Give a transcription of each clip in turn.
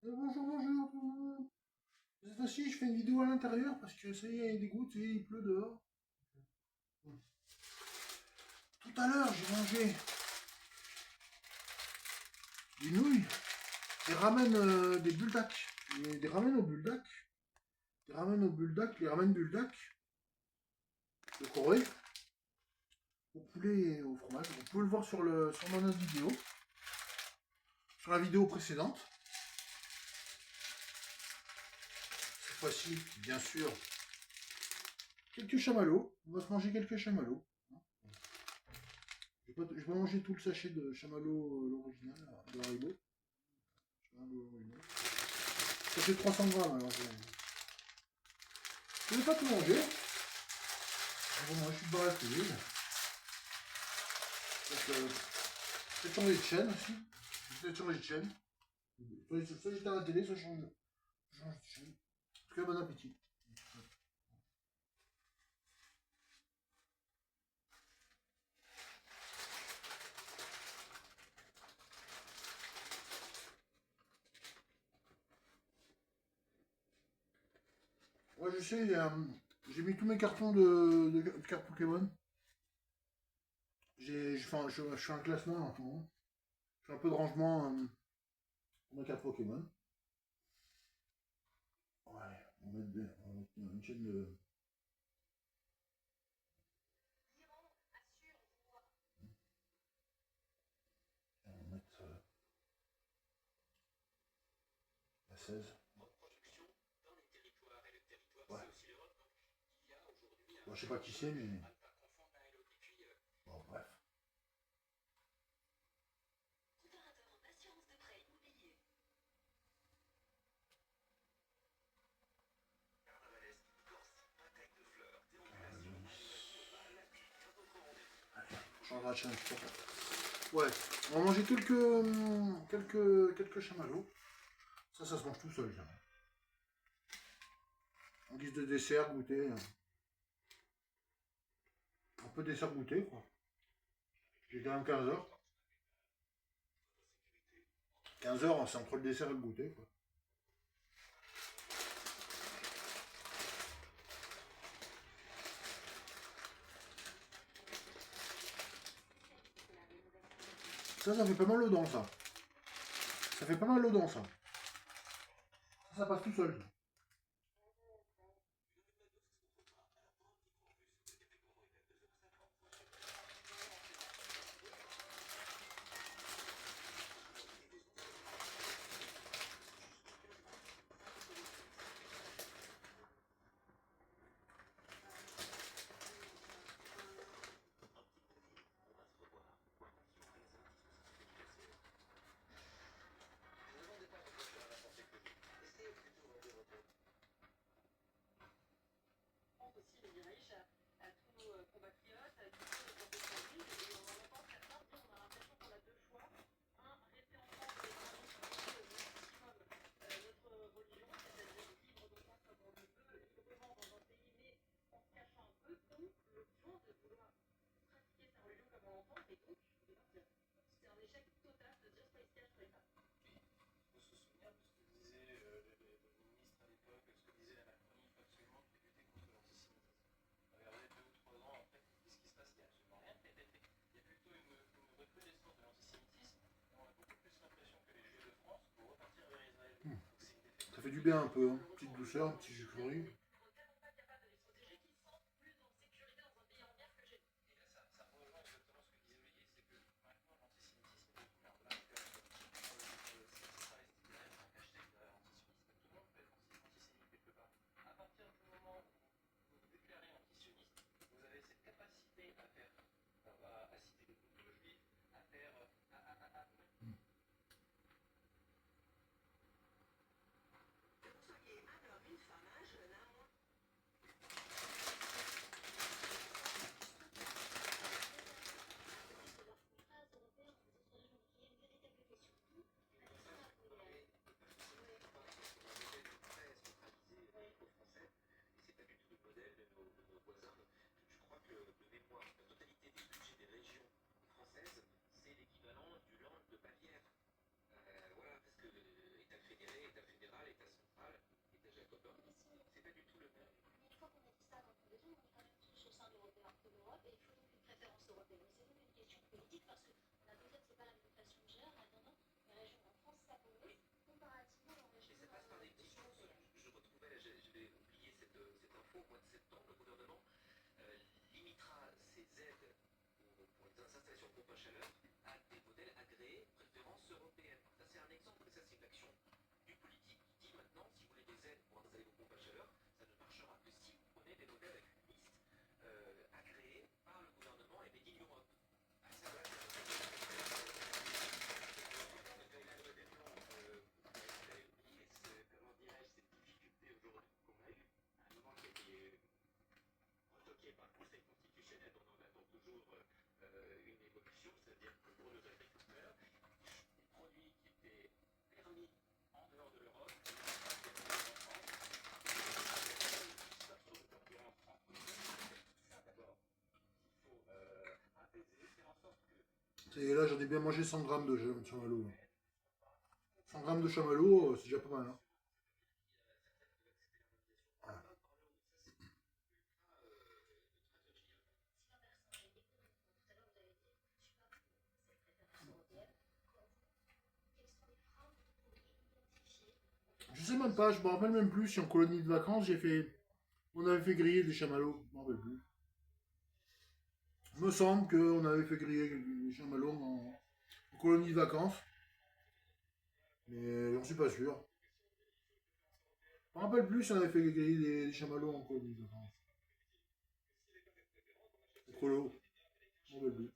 Bonjour, bonjour tout le monde. Cette fois-ci, je fais une vidéo à l'intérieur parce que ça y est, il y a des gouttes et il pleut dehors. Tout à l'heure, j'ai mangé des nouilles, des ramen, des buldak, des ramen au buldak, des ramen au buldak, les ramen buldak de Corée, au poulet et au fromage. Vous pouvez le voir sur mon autre vidéo, sur la vidéo précédente. Cette fois-ci, bien sûr, quelques chamallows. On va se manger quelques chamallows. Je vais pas manger tout le sachet de chamallow l'original, de Haribo. Ça fait 300 grammes alors je ne vais pas tout manger. Bon, moi je suis dans la cuisine. C'est changer de chaîne aussi. C'est changer de chaîne. Soit j'étais à la télé, soit je change de chaîne. En tout cas, bon appétit. Ouais, je sais, j'ai mis tous mes cartons de cartes Pokémon. Je fais un classement là, en ce moment. Je fais un peu de rangement pour mes cartes Pokémon. Ouais, on va mettre une chaîne de. On va mettre la 16. Ouais. Bon, je sais pas qui c'est, mais. Bon, bref. On changera de chaîne. Ouais, on va manger quelques chamallows. Ça se mange tout seul. Ça. En guise de dessert, goûter. Un peu dessert goûter, quoi. J'ai quand même 15 heures. 15 heures, c'est entre le dessert et le goûter, quoi. Ça fait pas mal aux dents, ça. Ça fait pas mal aux dents, ça. Ça passe tout seul. Ça fait du bien un peu, hein. Petite douceur, petit jus fleuri. Et là, j'en ai bien mangé 100 grammes de chamallow. 100 grammes de chamallow, c'est déjà pas mal. Hein. Ah. Je sais même pas, je me rappelle même plus si en colonie de vacances, on avait fait griller des chamallows. Je me rappelle plus. Il me semble qu'on avait fait griller des chamallows en colonie de vacances, mais j'en suis pas sûr. Je me rappelle plus si on avait fait griller des chamallows en colonie de vacances. Au colo, je me rappelle plus.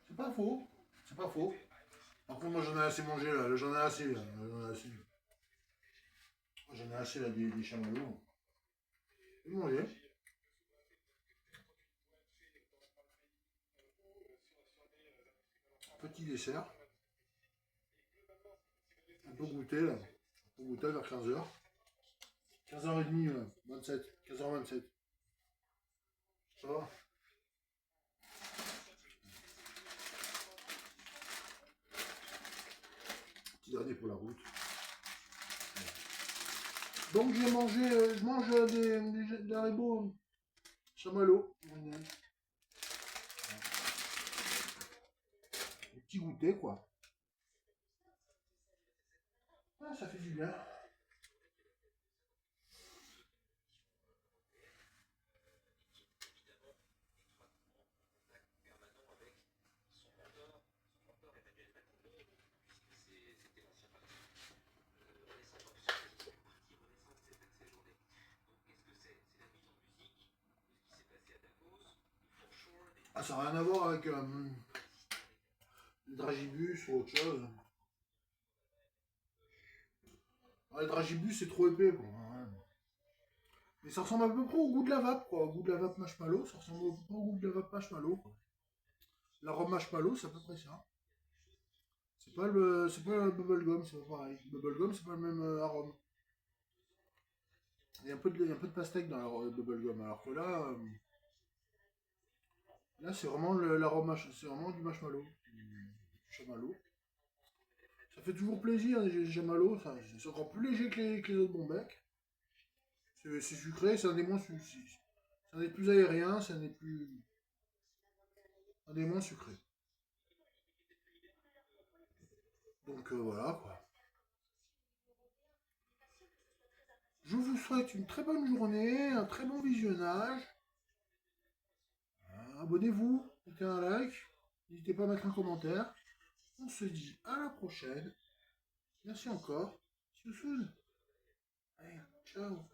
C'est pas faux. C'est pas faux. Par contre, moi j'en ai assez mangé là. J'en ai assez là. J'en ai assez. J'en ai assez là des chamallows. J'ai mangé. Petit dessert. On peut goûter là. On peut goûter vers 15h. 15h30, 27. 15h27. Ça va? Petit dernier pour la route. Donc j'ai mangé, je mange des haribots chamallow. Des petits goûters quoi. Ah, ça fait du bien. Ah, ça n'a rien à voir avec le dragibus ou autre chose. Ah, le dragibus, c'est trop épais, quoi. Ouais. Mais ça ressemble à peu près au goût de la vape, quoi. Au goût de la vape marshmallow, ça ressemble à peu près au goût de la vape marshmallow, quoi. L'arôme marshmallow, c'est à peu près ça. C'est pas le bubblegum, c'est pas pareil. Le bubblegum, c'est pas le même arôme. Il y a un peu de pastèque dans le bubblegum, alors que là c'est vraiment l'arôme, c'est vraiment du marshmallow. Du chamallow. Ça fait toujours plaisir, les chamallows, c'est encore plus léger que les autres bons becs. C'est sucré, c'est un des moins c'est un des plus aériens, un des moins sucrés. Donc voilà quoi. Je vous souhaite une très bonne journée, un très bon visionnage. Abonnez-vous, mettez un like, n'hésitez pas à mettre un commentaire. On se dit à la prochaine. Merci encore. See you soon. Allez, ciao.